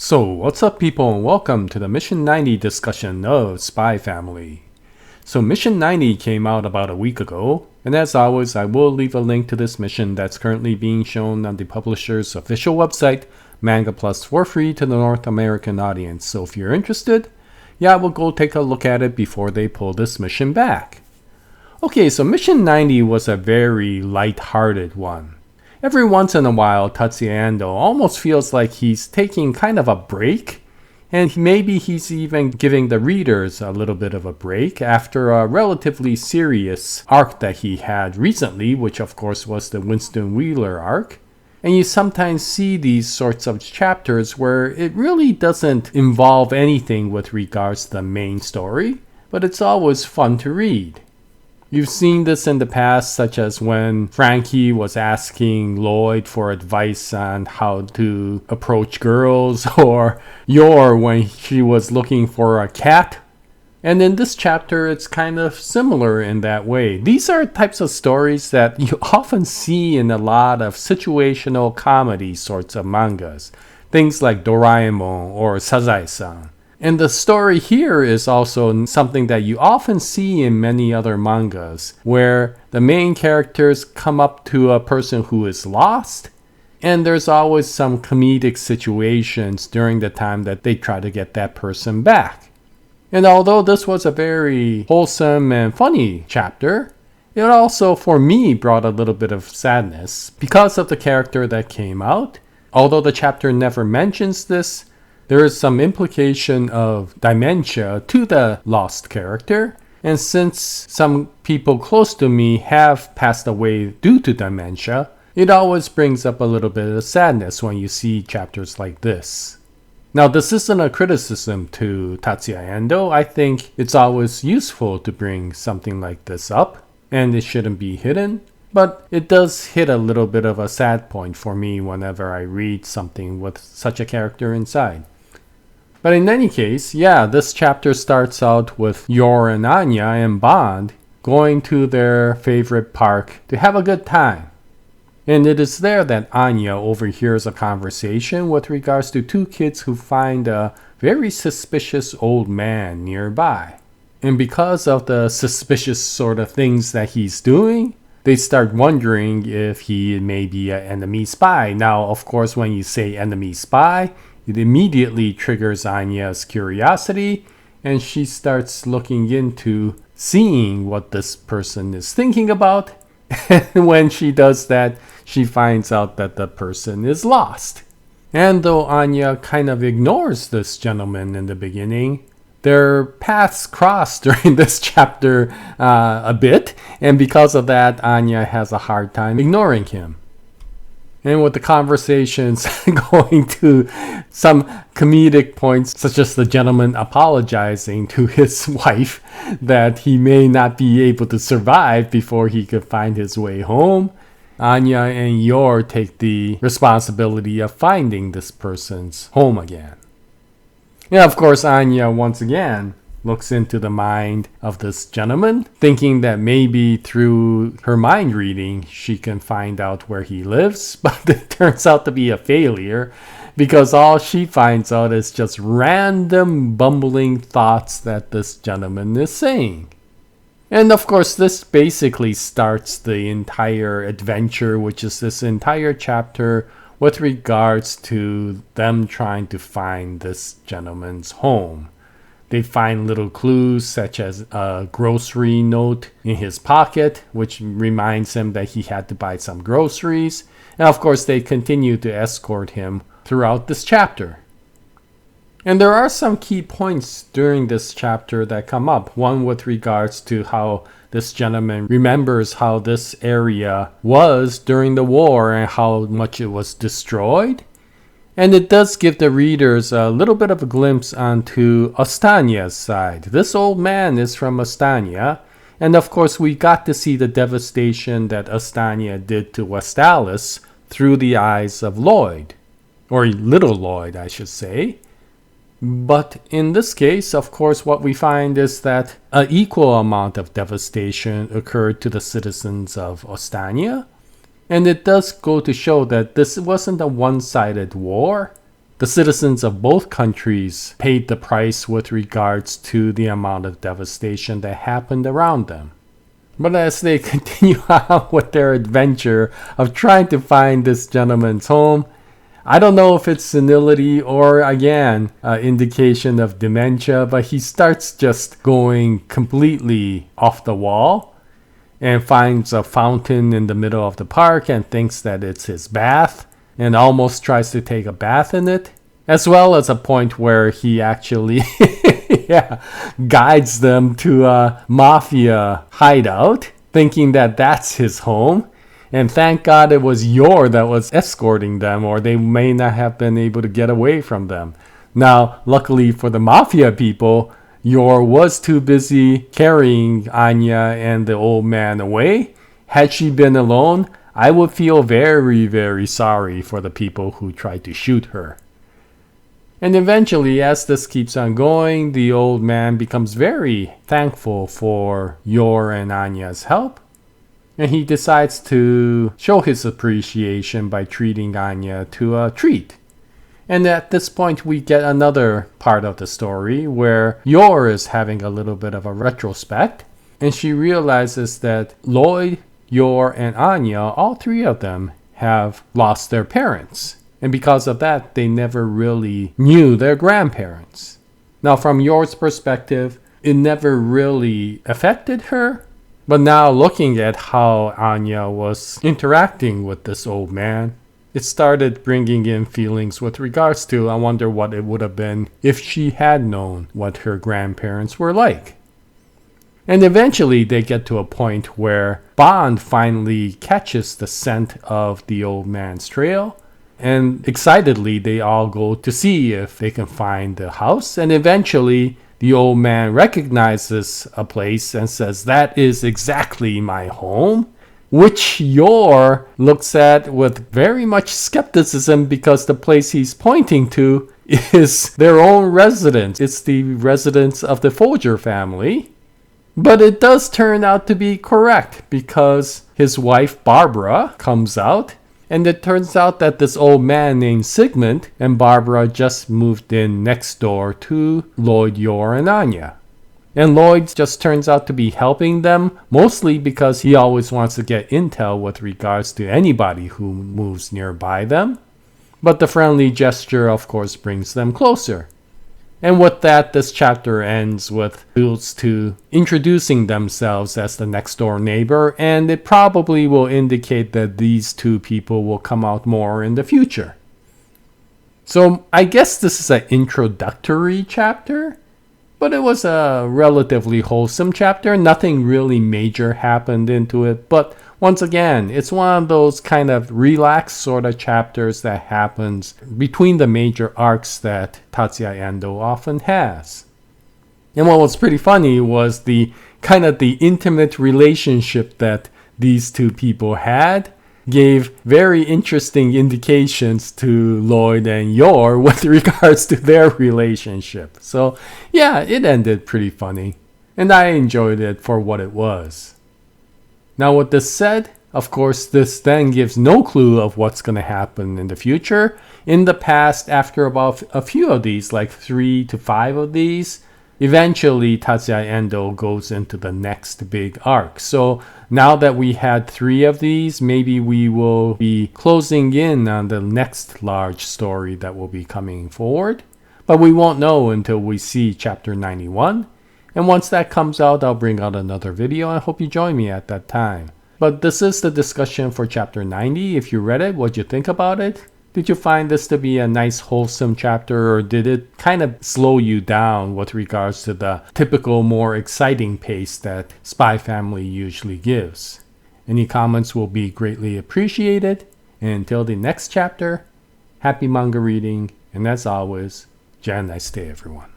So, what's up people and welcome to the Mission 90 discussion of Spy Family. So Mission 90 came out about a week ago, and as always I will leave a link to this mission that's currently being shown on the publisher's official website, Manga Plus, for free to the North American audience. So if you're interested, we'll go take a look at it before they pull this mission back. Okay, so Mission 90 was a very light-hearted one. Every once in a while, Tatsuya Endo almost feels like he's taking kind of a break, and maybe he's even giving the readers a little bit of a break after a relatively serious arc that he had recently, which of course was the Winston Wheeler arc. And you sometimes see these sorts of chapters where it really doesn't involve anything with regards to the main story, but it's always fun to read. You've seen this in the past, such as when Frankie was asking Lloyd for advice on how to approach girls, or Yor when she was looking for a cat. And in this chapter, it's kind of similar in that way. These are types of stories that you often see in a lot of situational comedy sorts of mangas. Things like Doraemon or Sazae-san. And the story here is also something that you often see in many other mangas, where the main characters come up to a person who is lost, and there's always some comedic situations during the time that they try to get that person back. And although this was a very wholesome and funny chapter, it also, for me, brought a little bit of sadness because of the character that came out. Although the chapter never mentions this, there is some implication of dementia to the lost character, and since some people close to me have passed away due to dementia, it always brings up a little bit of sadness when you see chapters like this. Now, this isn't a criticism to Tatsuya Endo. I think it's always useful to bring something like this up, and it shouldn't be hidden. But it does hit a little bit of a sad point for me whenever I read something with such a character inside. But in any case, this chapter starts out with Yor and Anya and Bond going to their favorite park to have a good time. And it is there that Anya overhears a conversation with regards to two kids who find a very suspicious old man nearby. And because of the suspicious sort of things that he's doing, they start wondering if he may be an enemy spy. Now, of course, when you say enemy spy, it immediately triggers Anya's curiosity, and she starts looking into seeing what this person is thinking about. And when she does that, she finds out that the person is lost. And though Anya kind of ignores this gentleman in the beginning, their paths cross during this chapter a bit, and because of that, Anya has a hard time ignoring him. And with the conversations going to some comedic points, such as the gentleman apologizing to his wife that he may not be able to survive before he could find his way home, Anya and Yor take the responsibility of finding this person's home again. And of course, Anya once again looks into the mind of this gentleman, thinking that maybe through her mind reading she can find out where he lives, but it turns out to be a failure because all she finds out is just random bumbling thoughts that this gentleman is saying. And of course, this basically starts the entire adventure, which is this entire chapter with regards to them trying to find this gentleman's home. They find little clues such as a grocery note in his pocket, which reminds him that he had to buy some groceries. And of course, they continue to escort him throughout this chapter. And there are some key points during this chapter that come up. One with regards to how this gentleman remembers how this area was during the war and how much it was destroyed. And it does give the readers a little bit of a glimpse onto Ostania's side. This old man is from Ostania, and of course we got to see the devastation that Ostania did to Westalis through the eyes of Lloyd, or little Lloyd I should say. But in this case, of course, what we find is that an equal amount of devastation occurred to the citizens of Ostania. And it does go to show that this wasn't a one-sided war. The citizens of both countries paid the price with regards to the amount of devastation that happened around them. But as they continue on with their adventure of trying to find this gentleman's home, I don't know if it's senility or, again, indication of dementia, but he starts just going completely off the wall and finds a fountain in the middle of the park and thinks that it's his bath and almost tries to take a bath in it, as well as a point where he actually guides them to a mafia hideout, thinking that that's his home. And thank God it was Yor that was escorting them, or they may not have been able to get away from them. Now, luckily for the mafia people, Yor was too busy carrying Anya and the old man away. Had she been alone, I would feel very, very sorry for the people who tried to shoot her. And eventually, as this keeps on going, the old man becomes very thankful for Yor and Anya's help. And he decides to show his appreciation by treating Anya to a treat. And at this point, we get another part of the story where Yor is having a little bit of a retrospect. And she realizes that Lloyd, Yor, and Anya, all three of them, have lost their parents. And because of that, they never really knew their grandparents. Now, from Yor's perspective, it never really affected her. But now looking at how Anya was interacting with this old man, it started bringing in feelings with regards to, I wonder what it would have been if she had known what her grandparents were like. And eventually they get to a point where Bond finally catches the scent of the old man's trail. And excitedly they all go to see if they can find the house. And eventually the old man recognizes a place and says, "That is exactly my home," which Yor looks at with very much skepticism because the place he's pointing to is their own residence. It's the residence of the Folger family. But it does turn out to be correct because his wife Barbara comes out. And it turns out that this old man named Sigmund and Barbara just moved in next door to Lloyd, Yor, and Anya. And Lloyd just turns out to be helping them, mostly because he always wants to get intel with regards to anybody who moves nearby them. But the friendly gesture, of course, brings them closer. And with that, this chapter ends with builds to introducing themselves as the next door neighbor, and it probably will indicate that these two people will come out more in the future. So I guess this is an introductory chapter, but it was a relatively wholesome chapter. Nothing really major happened into it, but once again, it's one of those kind of relaxed sort of chapters that happens between the major arcs that Tatsuya Endo often has. And what was pretty funny was the kind of the intimate relationship that these two people had gave very interesting indications to Lloyd and Yor with regards to their relationship. So yeah, it ended pretty funny, and I enjoyed it for what it was. Now with this said, of course this then gives no clue of what's going to happen in the future. In the past, after about a few of these, like 3 to 5 of these, eventually Tatsuya Endo goes into the next big arc. So now that we had 3 of these, maybe we will be closing in on the next large story that will be coming forward. But we won't know until we see chapter 91. And once that comes out, I'll bring out another video. I hope you join me at that time. But this is the discussion for chapter 90. If you read it, what'd you think about it? Did you find this to be a nice wholesome chapter, or did it kind of slow you down with regards to the typical more exciting pace that Spy Family usually gives? Any comments will be greatly appreciated. And until the next chapter, happy manga reading, and as always, Jaya, nice day everyone.